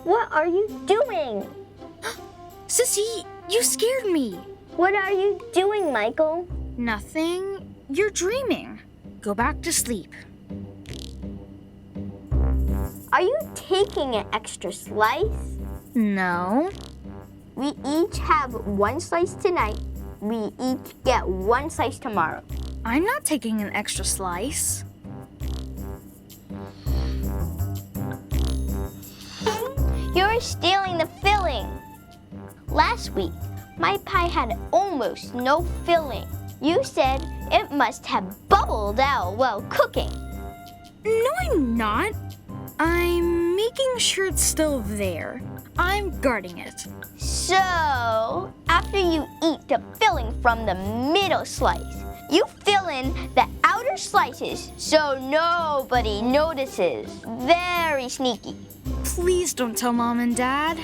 What are you doing? Sissy, you scared me. What are you doing, Michael? Nothing. You're dreaming. Go back to sleep. Are you taking an extra slice? No. We each have one slice tonight. We each get one slice tomorrow. I'm not taking an extra slice. You're stealing the filling. Last week, my pie had almost no filling. You said it must have bubbled out while cooking. No, I'm not. I'm making sure it's still there. I'm guarding it. So, after you eat the filling from the middle slice, you fill in the outer slices so nobody notices. Very sneaky. Please don't tell Mom and Dad.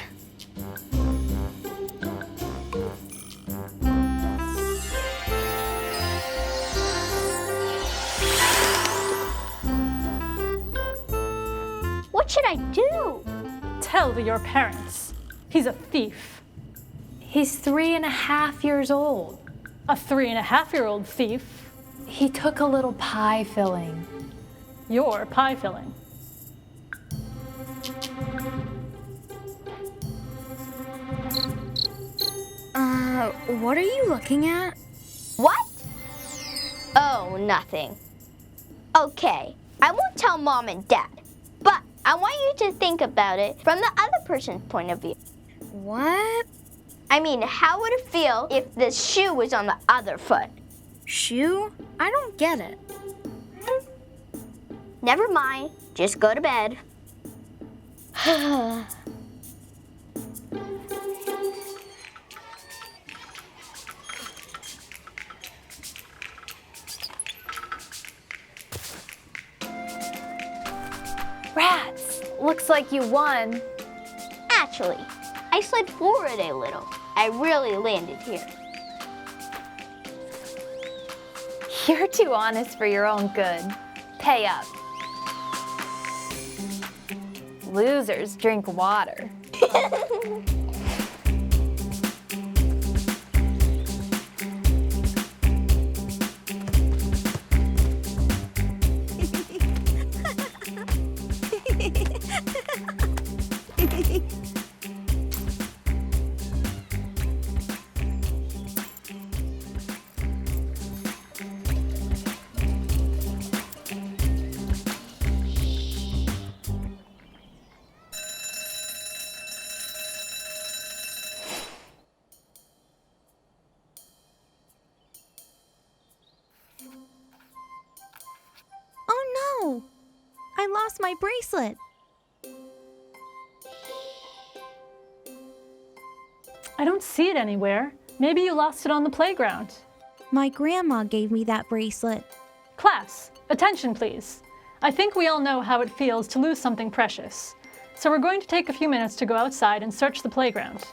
What should I do? Tell your parents. He's a thief. He's 3.5 years old. A 3.5-year-old thief. He took a little pie filling. Your pie filling. What are you looking at? What? Oh, nothing. Okay, I won't tell Mom and Dad, but I want you to think about it from the other person's point of view. What? I mean, how would it feel if the shoe was on the other foot? Shoe? I don't get it. Never mind, just go to bed. Rats! Looks like you won. Actually, I slid forward a little. I really landed here. You're too honest for your own good. Pay up. Losers drink water. Oh no! I lost my bracelet. I don't see it anywhere. Maybe you lost it on the playground. My grandma gave me that bracelet. Class, attention please. I think we all know how it feels to lose something precious. So we're going to take a few minutes to go outside and search the playground.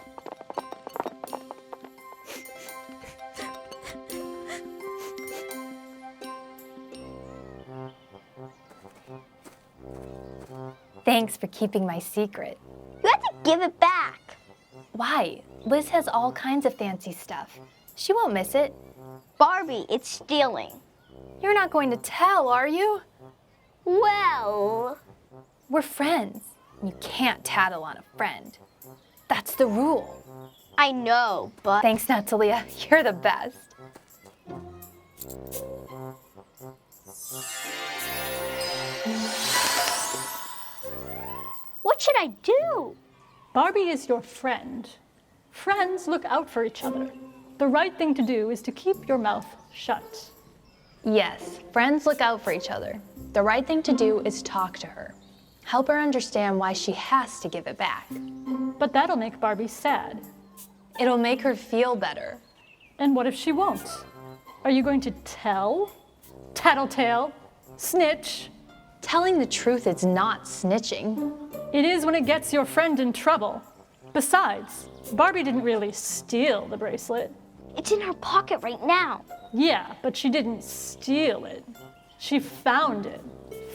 Thanks for keeping my secret. You have to give it back. Why? Liz has all kinds of fancy stuff. She won't miss it. Barbie, it's stealing. You're not going to tell, are you? Well, We're friends. You can't tattle on a friend. That's the rule. I know, but... Thanks, Natalia. You're the best. What should I do? Barbie is your friend. Friends look out for each other. The right thing to do is to keep your mouth shut. Yes, friends look out for each other. The right thing to do is talk to her. Help her understand why she has to give it back. But that'll make Barbie sad. It'll make her feel better. And what if she won't? Are you going to tell? Tattletale? Snitch? Telling the truth is not snitching. It is when it gets your friend in trouble. Besides, Barbie didn't really steal the bracelet. It's in her pocket right now. Yeah, but she didn't steal it. She found it.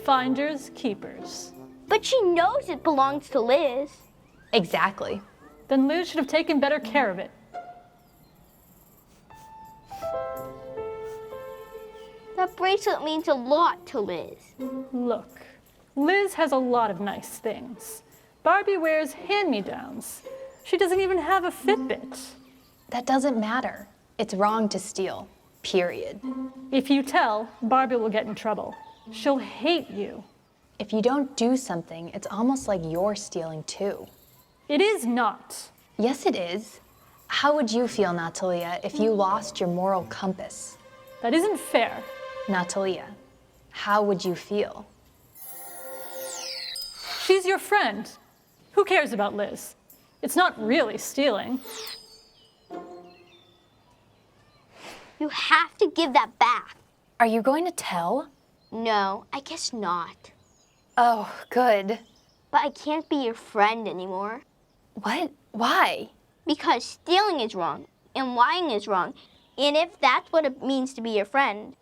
Finders keepers. But she knows it belongs to Liz. Exactly. Then Liz should have taken better care of it. That bracelet means a lot to Liz. Look, Liz has a lot of nice things. Barbie wears hand-me-downs. She doesn't even have a Fitbit. That doesn't matter. It's wrong to steal, period. If you tell, Barbie will get in trouble. She'll hate you. If you don't do something, it's almost like you're stealing too. It is not. Yes, it is. How would you feel, Natalia, if you lost your moral compass? That isn't fair. Natalia, how would you feel? She's your friend. Who cares about Liz? It's not really stealing. You have to give that back. Are you going to tell? No, I guess not. Oh, good. But I can't be your friend anymore. What? Why? Because stealing is wrong, and lying is wrong. And if that's what it means to be your friend,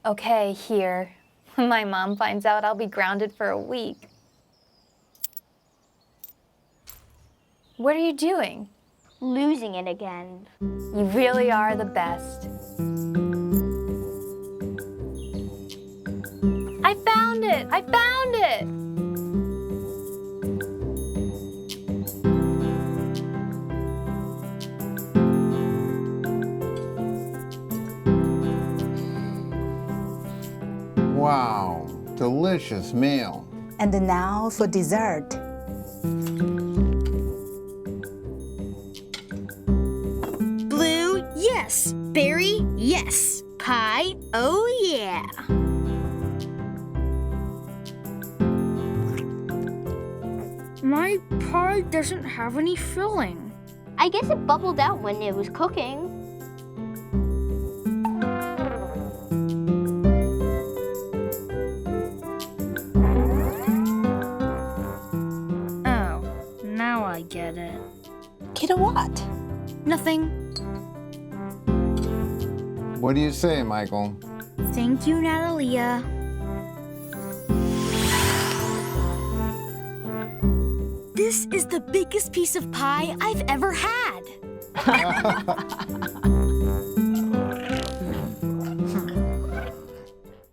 Okay, here. When my mom finds out, I'll be grounded for a week. What are you doing? losing it again. You really are the best. I found it! I found it! Wow, delicious meal. And now for dessert. Blue, yes. Berry, yes. Pie, oh yeah. My pie doesn't have any filling. I guess it bubbled out when it was cooking. Oh, now I get it. Kiddo what? Nothing. What do you say, Michael? Thank you, Natalia. This is the biggest piece of pie I've ever had.